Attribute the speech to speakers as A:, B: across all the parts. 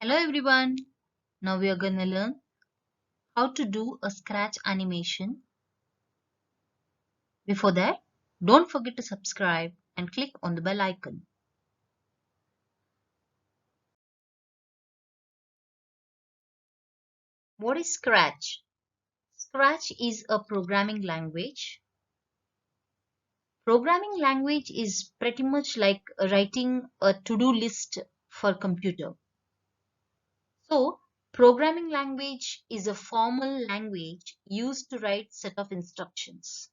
A: Hello everyone. Now we are going to learn how to do a scratch animation. Before that, don't forget to subscribe and click on the bell icon. What is Scratch? Scratch is a programming language. Programming language is pretty much like writing a to-do list for computer. So, programming language is a formal language used to write set of instructions.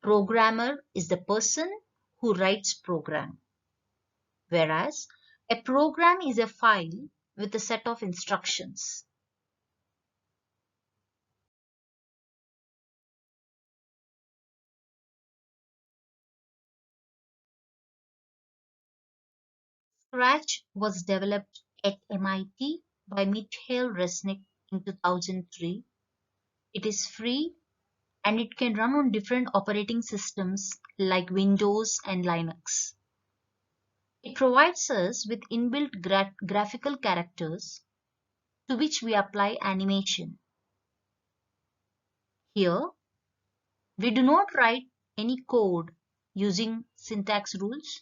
A: Programmer is the person who writes program, whereas a program is a file with a set of instructions. Scratch was developed at MIT by Mikhail Resnick in 2003. It is free and it can run on different operating systems like Windows and Linux. It provides us with inbuilt graphical characters to which we apply animation. Here, we do not write any code using syntax rules.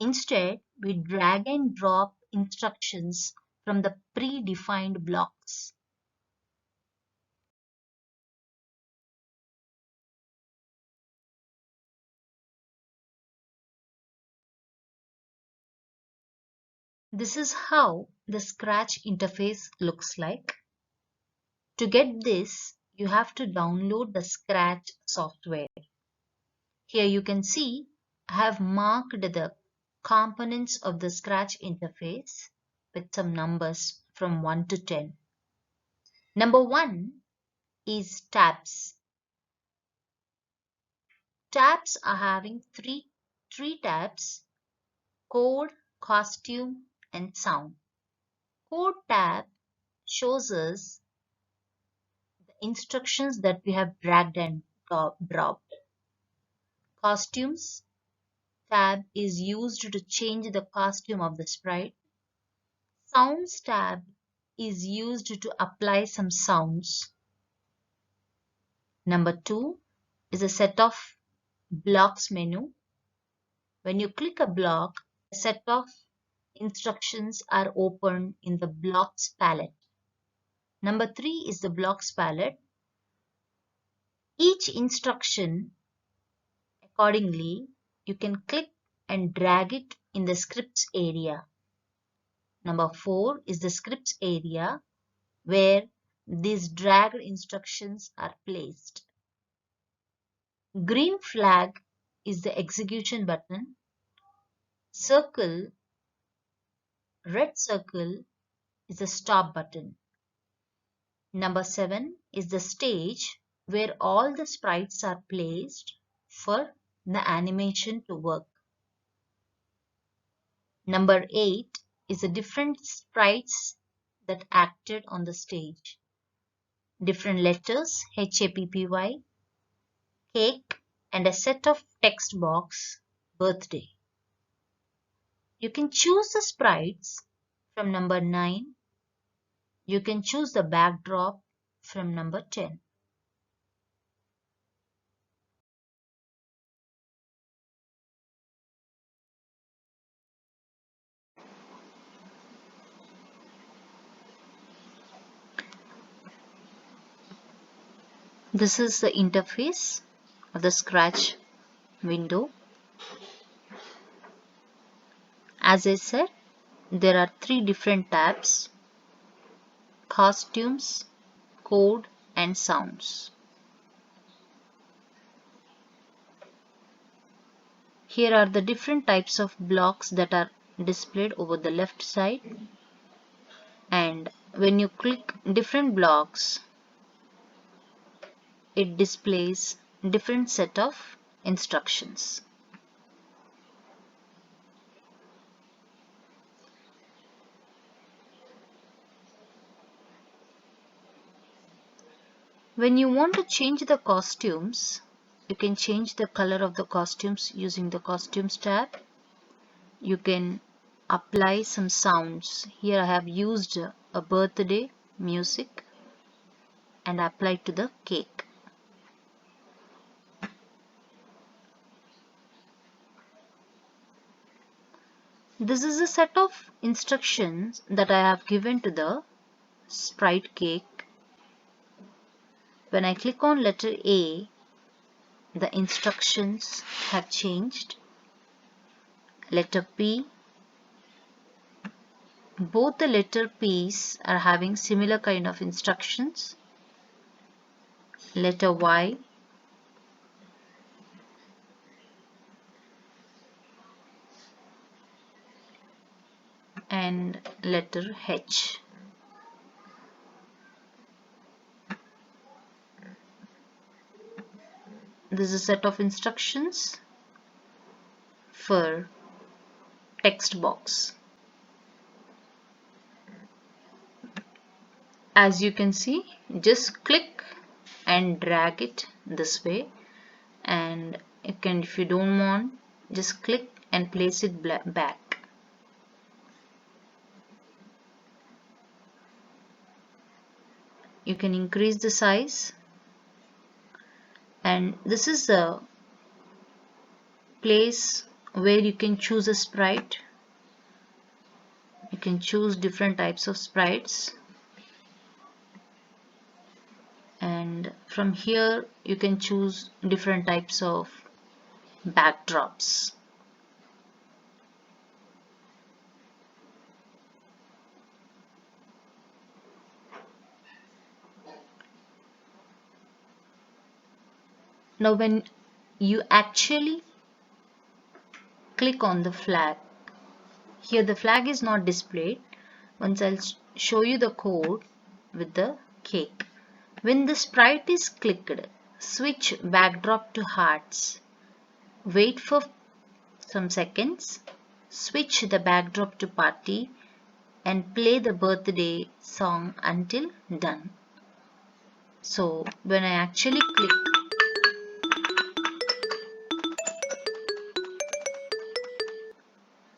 A: Instead, we drag and drop instructions from the predefined blocks. This is how the Scratch interface looks like. To get this, you have to download the Scratch software. Here you can see I have marked the components of the Scratch interface with some numbers from 1 to 10. Number 1 is tabs. Tabs are having three tabs: code, costume, and sound. Code tab shows us the instructions that we have dragged and dropped. Costumes tab is used to change the costume of the sprite. Sounds tab is used to apply some sounds. Number 2 is a set of blocks menu. When you click a block, a set of instructions are opened in the blocks palette. Number 3 is the blocks palette. Each instruction, accordingly, you can click and drag it in the scripts area. Number 4 is the scripts area where these dragged instructions are placed. Green flag is the execution button. Circle, red circle is the stop button. Number 7 is the stage where all the sprites are placed for the animation to work. Number 8 is the different sprites that acted on the stage. Different letters, HAPPY, cake, and a set of text box, birthday. You can choose the sprites from number 9. You can choose the backdrop from number 10. This is the interface of the Scratch window. As I said, there are 3 different tabs: costumes, code, and sounds. Here are the different types of blocks that are displayed over the left side, and when you click different blocks, it displays different set of instructions. When you want to change the costumes, you can change the color of the costumes using the costumes tab. You can apply some sounds. Here I have used a birthday music and applied to the cake. This is a set of instructions that I have given to the sprite cake. When I click on letter A, the instructions have changed. Letter P, both the letter P's are having similar kind of instructions. Letter Y, and letter H. This is a set of instructions for text box. As you can see, just click and drag it this way, and you can, if you don't want, just click and place it back. You can increase the size, and this is the place where you can choose a sprite. You can choose different types of sprites, and from here you can choose different types of backdrops. Now when you actually click on the flag, here the flag is not displayed. Once I'll show you the code with the cake. When the sprite is clicked, switch backdrop to hearts. Wait for some seconds, switch the backdrop to party, and play the birthday song until done. So when I actually click,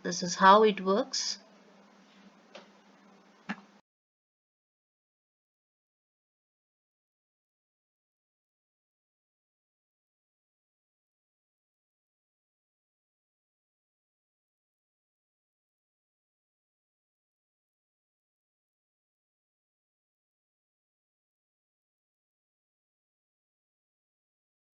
A: this is how it works.